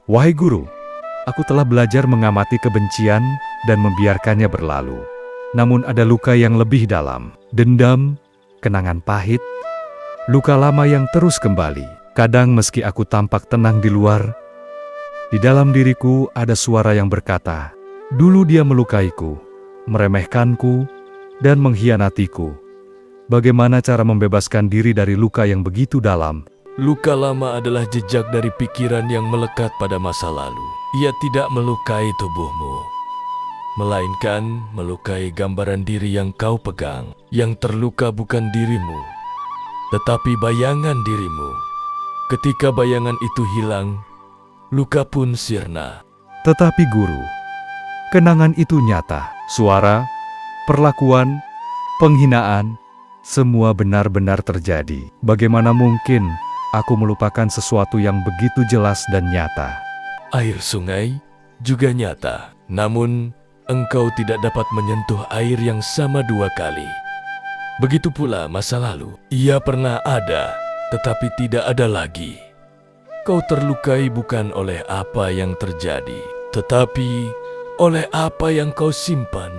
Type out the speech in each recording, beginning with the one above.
Wahai guru, aku telah belajar mengamati kebencian dan membiarkannya berlalu. Namun ada luka yang lebih dalam, dendam, kenangan pahit, luka lama yang terus kembali. Kadang meski aku tampak tenang di luar, di dalam diriku ada suara yang berkata, dulu dia melukaiku, meremehkanku, dan mengkhianatiku. Bagaimana cara membebaskan diri dari luka yang begitu dalam? Luka lama adalah jejak dari pikiran yang melekat pada masa lalu. Ia tidak melukai tubuhmu, melainkan melukai gambaran diri yang kau pegang. Yang terluka bukan dirimu, tetapi bayangan dirimu. Ketika bayangan itu hilang, luka pun sirna. Tetapi guru, kenangan itu nyata. Suara, perlakuan, penghinaan, semua benar-benar terjadi. Bagaimana mungkin aku melupakan sesuatu yang begitu jelas dan nyata? Air sungai juga nyata, namun engkau tidak dapat menyentuh air yang sama dua kali. Begitu pula masa lalu. Ia pernah ada, tetapi tidak ada lagi. Kau terlukai bukan oleh apa yang terjadi, tetapi oleh apa yang kau simpan.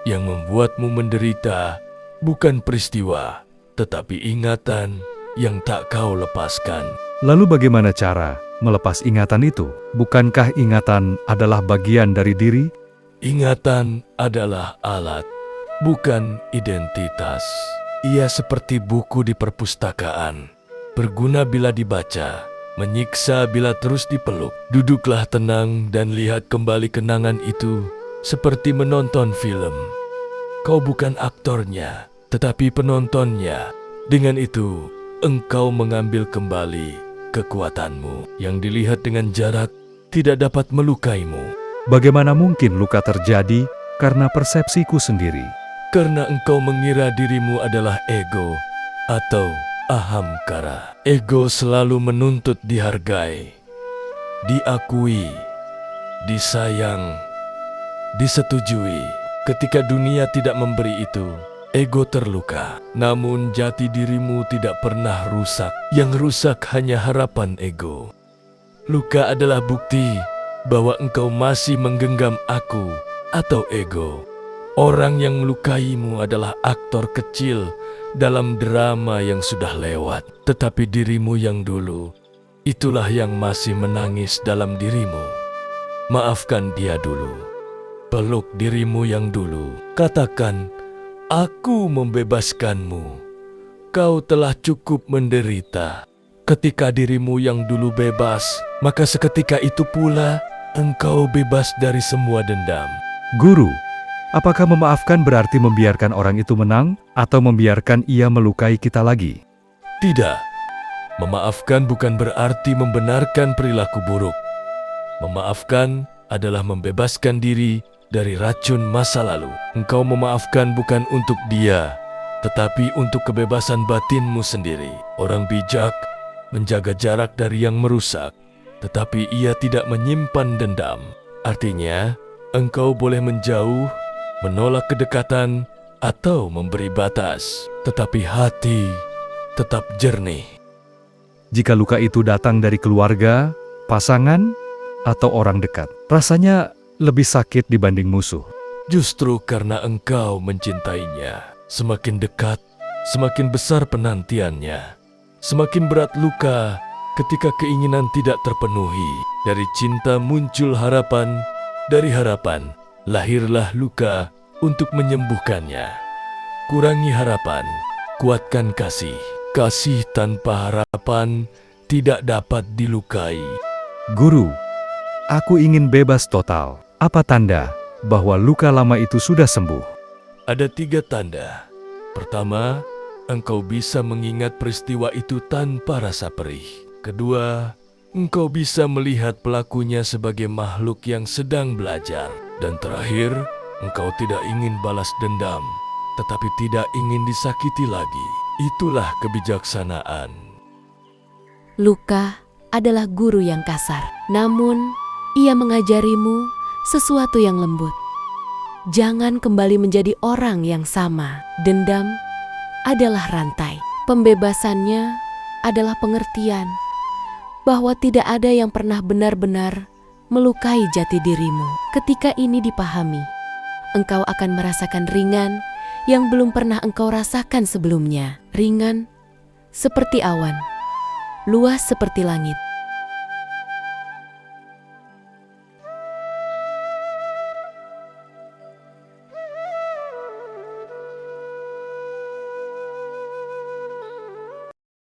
Yang membuatmu menderita bukan peristiwa, tetapi ingatan yang tak kau lepaskan. Lalu bagaimana cara melepas ingatan itu? Bukankah ingatan adalah bagian dari diri? Ingatan adalah alat, bukan identitas. Ia seperti buku di perpustakaan, berguna bila dibaca, menyiksa bila terus dipeluk. Duduklah tenang dan lihat kembali kenangan itu seperti menonton film. Kau bukan aktornya, tetapi penontonnya. Dengan itu, engkau mengambil kembali kekuatanmu. Yang dilihat dengan jarak tidak dapat melukaimu. Bagaimana mungkin luka terjadi karena persepsiku sendiri? Karena engkau mengira dirimu adalah ego atau ahamkara. Ego selalu menuntut dihargai, diakui, disayang, disetujui. Ketika dunia tidak memberi itu, ego terluka. Namun jati dirimu tidak pernah rusak. Yang rusak hanya harapan ego. Luka adalah bukti bahwa engkau masih menggenggam aku atau ego. Orang yang melukaimu adalah aktor kecil dalam drama yang sudah lewat. Tetapi dirimu yang dulu, itulah yang masih menangis dalam dirimu. Maafkan dia dulu. Peluk dirimu yang dulu. Katakan, aku membebaskanmu. Kau telah cukup menderita. Ketika dirimu yang dulu bebas, maka seketika itu pula engkau bebas dari semua dendam. Guru, apakah memaafkan berarti membiarkan orang itu menang atau membiarkan ia melukai kita lagi? Tidak. Memaafkan bukan berarti membenarkan perilaku buruk. Memaafkan adalah membebaskan diri dari racun masa lalu. Engkau memaafkan bukan untuk dia, tetapi untuk kebebasan batinmu sendiri. Orang bijak menjaga jarak dari yang merusak, tetapi ia tidak menyimpan dendam. Artinya, engkau boleh menjauh, menolak kedekatan, atau memberi batas, tetapi hati tetap jernih. Jika luka itu datang dari keluarga, pasangan, atau orang dekat, rasanya lebih sakit dibanding musuh. Justru karena engkau mencintainya, semakin dekat, semakin besar penantiannya. Semakin berat luka ketika keinginan tidak terpenuhi. Dari cinta muncul harapan, dari harapan lahirlah luka untuk menyembuhkannya. Kurangi harapan, kuatkan kasih. Kasih tanpa harapan tidak dapat dilukai. Guru, aku ingin bebas total. Apa tanda bahwa luka lama itu sudah sembuh? Ada 3 tanda. Pertama, engkau bisa mengingat peristiwa itu tanpa rasa perih. Kedua, engkau bisa melihat pelakunya sebagai makhluk yang sedang belajar. Dan terakhir, engkau tidak ingin balas dendam, tetapi tidak ingin disakiti lagi. Itulah kebijaksanaan. Luka adalah guru yang kasar, namun ia mengajarimu sesuatu yang lembut. Jangan kembali menjadi orang yang sama. Dendam adalah rantai. Pembebasannya adalah pengertian. bahwa tidak ada yang pernah benar-benar melukai jati dirimu. Ketika ini dipahami, engkau akan merasakan ringan yang belum pernah engkau rasakan sebelumnya. Ringan seperti awan, luas seperti langit.